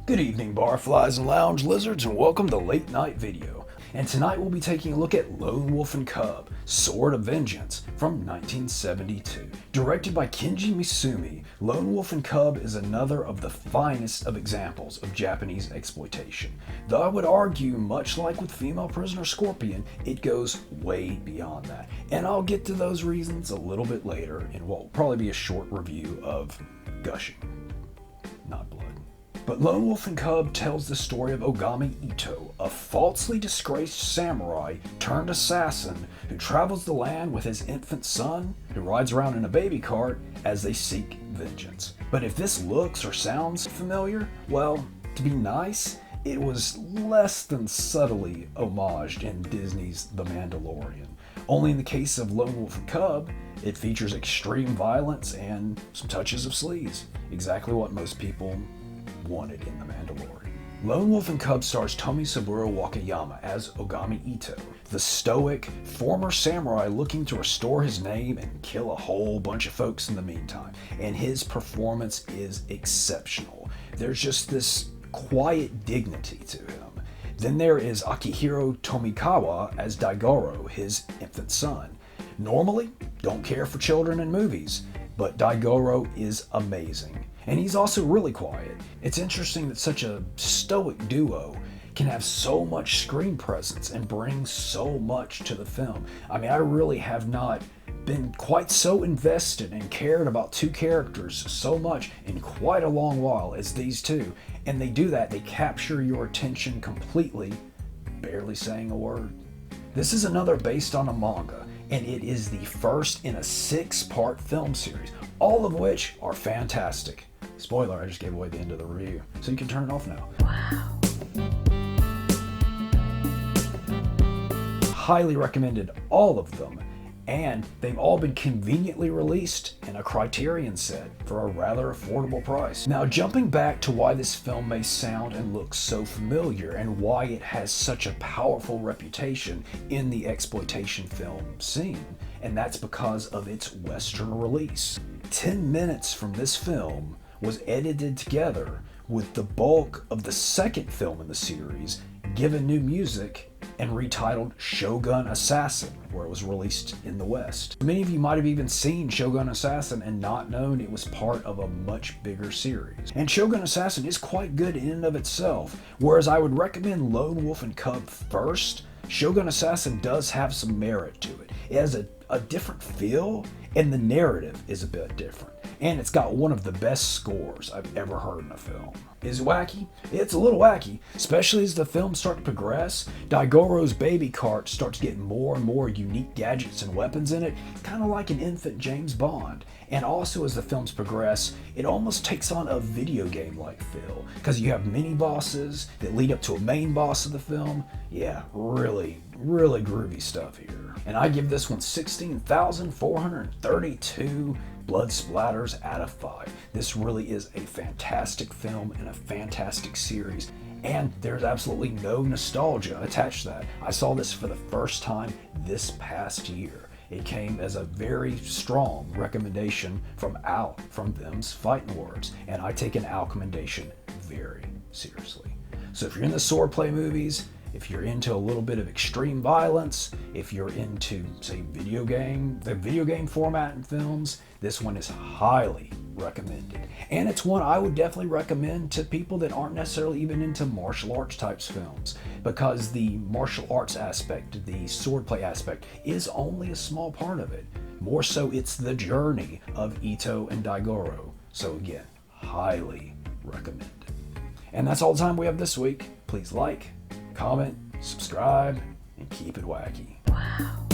Good evening, barflies and lounge lizards, and welcome to Late Night Video. And tonight we'll be taking a look at Lone Wolf and Cub, Sword of Vengeance from 1972. Directed by Kenji Misumi, Lone Wolf and Cub is another of the finest of examples of Japanese exploitation. Though I would argue, much like with Female Prisoner Scorpion, it goes way beyond that. And I'll get to those reasons a little bit later in what will probably be a short review of gushing, not blood. But Lone Wolf and Cub tells the story of Ogami Ito, a falsely disgraced samurai turned assassin who travels the land with his infant son, who rides around in a baby cart as they seek vengeance. But if this looks or sounds familiar, well, to be nice, it was less than subtly homaged in Disney's The Mandalorian. Only in the case of Lone Wolf and Cub, it features extreme violence and some touches of sleaze. Exactly what most people wanted in The Mandalorian. Lone Wolf and Cub stars Tomisaburo Wakayama as Ogami Ito, the stoic, former samurai looking to restore his name and kill a whole bunch of folks in the meantime. And his performance is exceptional. There's just this quiet dignity to him. Then there is Akihiro Tomikawa as Daigoro, his infant son. Normally, don't care for children in movies, but Daigoro is amazing. And he's also really quiet. It's interesting that such a stoic duo can have so much screen presence and bring so much to the film. I mean, I really have not been quite so invested and cared about two characters so much in quite a long while as these two. And they do that, they capture your attention completely, barely saying a word. This is another based on a manga, and it is the first in a 6-part film series, all of which are fantastic. Spoiler, I just gave away the end of the review, so you can turn it off now. Wow. Highly recommended all of them, and they've all been conveniently released in a Criterion set for a rather affordable price. Now, jumping back to why this film may sound and look so familiar and why it has such a powerful reputation in the exploitation film scene, and that's because of its Western release. 10 minutes from this film was edited together with the bulk of the second film in the series, given new music, and retitled Shogun Assassin, where it was released in the West. Many of you might have even seen Shogun Assassin and not known it was part of a much bigger series. And Shogun Assassin is quite good in and of itself. Whereas I would recommend Lone Wolf and Cub first, Shogun Assassin does have some merit to it. It has a different feel, and the narrative is a bit different. And it's got one of the best scores I've ever heard in a film. Is it wacky? It's a little wacky, especially as the films start to progress. Daigoro's baby cart starts getting more and more unique gadgets and weapons in it, kind of like an infant James Bond. And also as the films progress, it almost takes on a video game-like feel, because you have mini-bosses that lead up to a main boss of the film. Yeah, really groovy stuff here. And I give this one 16,432 blood splatters out of 5. This really is a fantastic film and a fantastic series, and there's absolutely no nostalgia attached to that. I saw this for the first time this past year. It came as a very strong recommendation from Al from Them's Fighting Words, and I take an Al commendation very seriously. So if you're in the swordplay movies, if you're into a little bit of extreme violence, if you're into, say, the video game format in films, this one is highly recommended. And it's one I would definitely recommend to people that aren't necessarily even into martial arts types films, because the martial arts aspect, the swordplay aspect, is only a small part of it. More so, it's the journey of Ito and Daigoro. So again, highly recommended. And that's all the time we have this week. Please like, comment, subscribe, and keep it wacky. Wow.